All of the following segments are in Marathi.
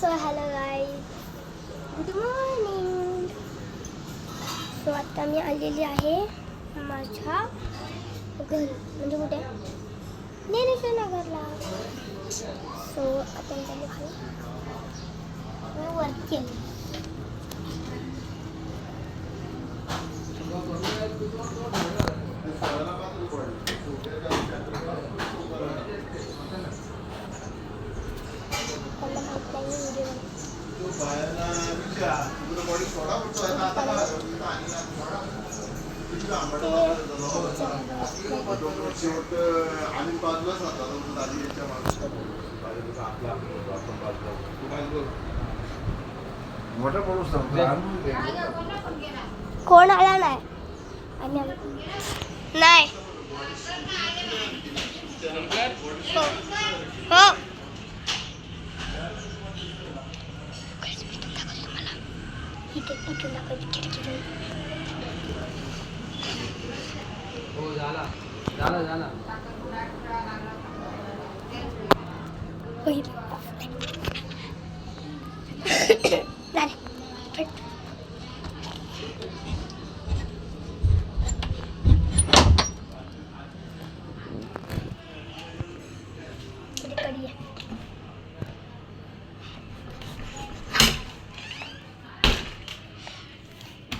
So hello guys, good morning. So आता मी आलेली आहे माझ्या घरी, म्हणजे कुठे नेनेच्या नगरला. सो आता मी खाली वरती आली. मोठा पाऊस कोण आला नाही नाही. हो झाला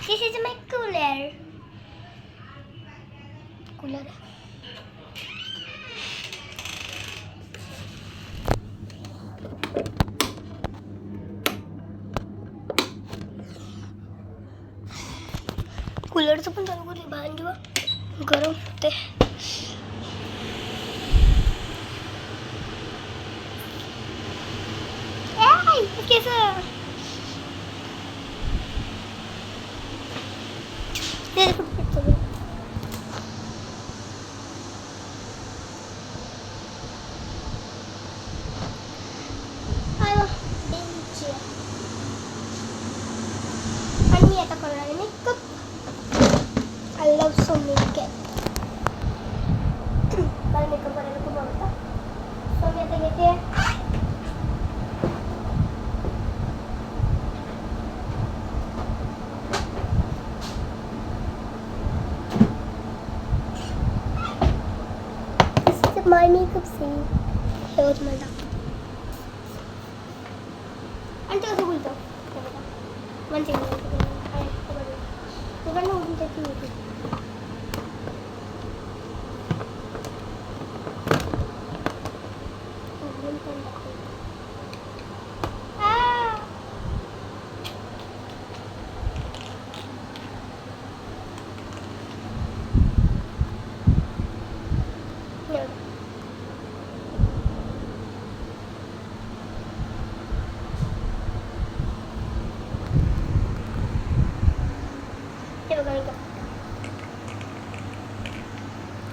This is my cooler. Cooler. कूलरचं पण चालू करते बाहेर जेव्हा गरम होते. केस आणि मी आता करणार आहे makeup. I love so makeup. मला मेकअप करायला खूप आवडतं. सो मी आता घेते माय मेकअप सी. हे होत मला आणि ते कसं बोलतो म्हणजे पण उठून त्याची होती.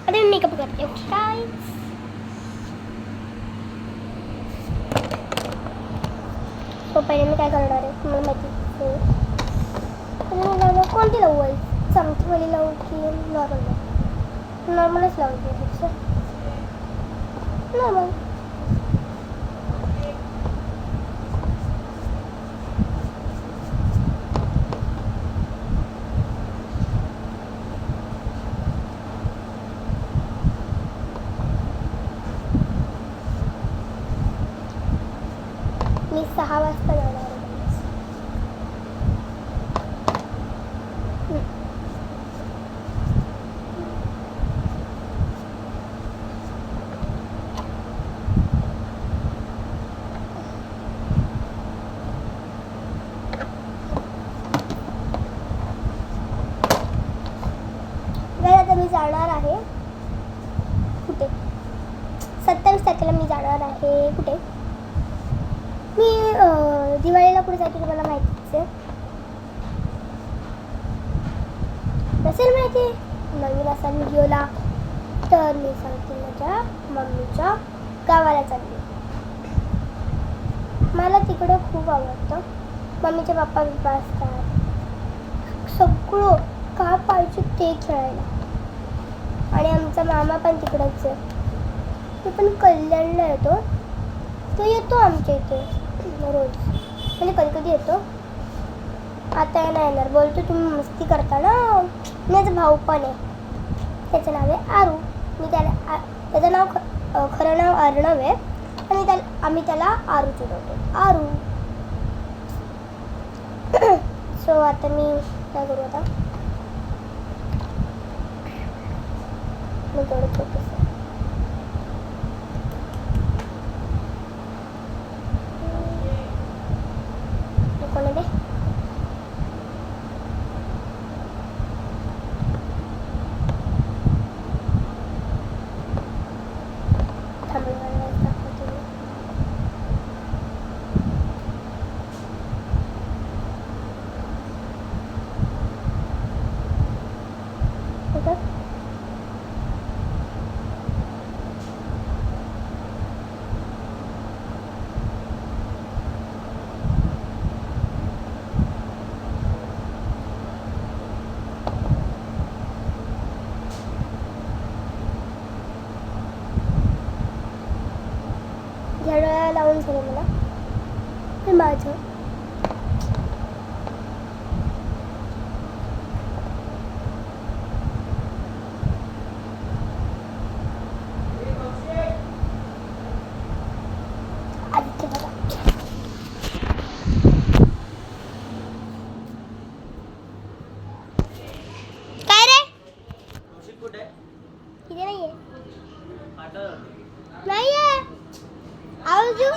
आता मी मेकअप करते. सो पहिले मी काय करणार आहे तुम्हाला माहिती. कोणती लावू आहे? चमकीवाली लावू की नॉर्मल? नॉर्मलच लावू. नॉर्मल. मी 6 वाजता जाणार आहे. आता मी जाणार आहे कुठे? 27 तारखेला मी जाणार आहे कुठे? मी दिवाळीला कुठे जायचं तुम्हाला माहितीच आहे. नसेल माहिती नवीन असा व्हिडिओला तर मी सांगते. माझ्या मम्मीच्या गावाला चालली. मला तिकडं खूप आवडतं. मम्मीचे पप्पा असतात. सगळं का पाहिजे ते खेळायला. आणि आमचा मामा पण तिकडंच आहे. तो पण कल्याणला येतो. तो येतो आमच्या इथे रोज. म्हणजे कधी कधी येतो. आता नाही येणार, बोलतो तुम्ही मस्ती करता ना. माझा भाऊ पण आहे, त्याचं नाव आहे आरू. मी त्याला त्याचं नाव खरं नाव अर्णव आहे आणि आम्ही त्याला आरू चिडवतो, आरू. सो आता मी काय करू, आता मी तेवढं छोटंसं कोण दे. झाडाला लावून झालं मला हे माझं. आदित्य बघा, काय रे इथे नाहीये, नाहीये आवाज देऊ.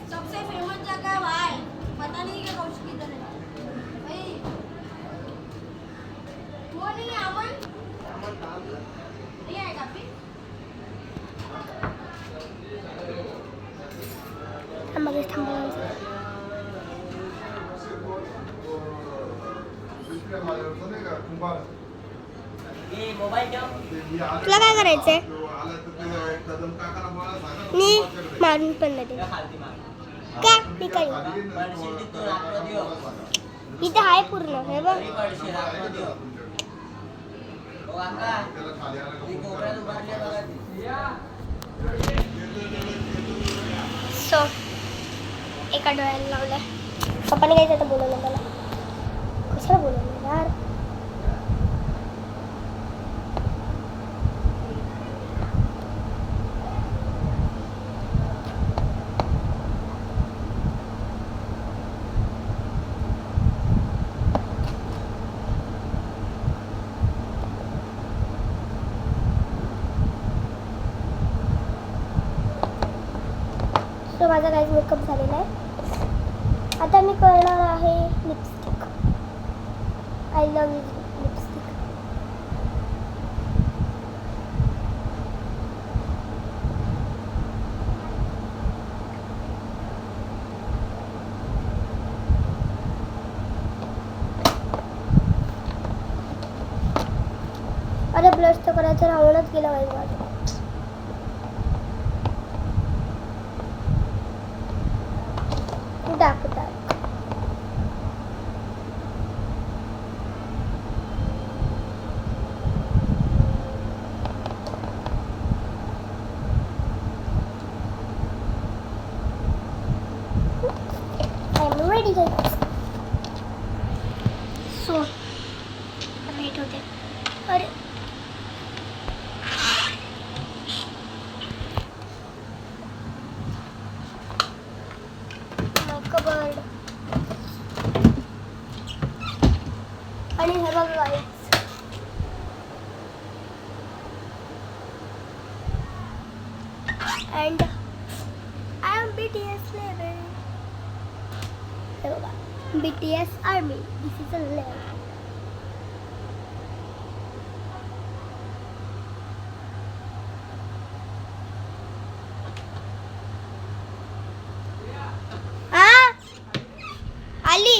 सबसे फेमस जगह भाई, पता नहीं क्या कौश किधर है भाई, वो नहीं है अमन, नहीं आएगा फिर. तुला काय करायचंय? मी मारून पण नाही देणार. का मी काय इथे आहे पूर्ण, हे बघ. सो एका डोळ्याला लावलंय. पप्पाने काय आता बोलवलं मला, कशाला बोलवलं यार. सो माझा काहीच मेकअप झालेला आहे. आता मी करणार आहे lipstick. I love you lipstick. अरे ब्लश तर करायचं राहूनच गेलं पाहिजे माझं. दाखवतात I'm ready guys. So weight होते. अरे कबर्ड आणि हे बघा guys, and I am BTS level. हे बघा BTS army, this is a level. आली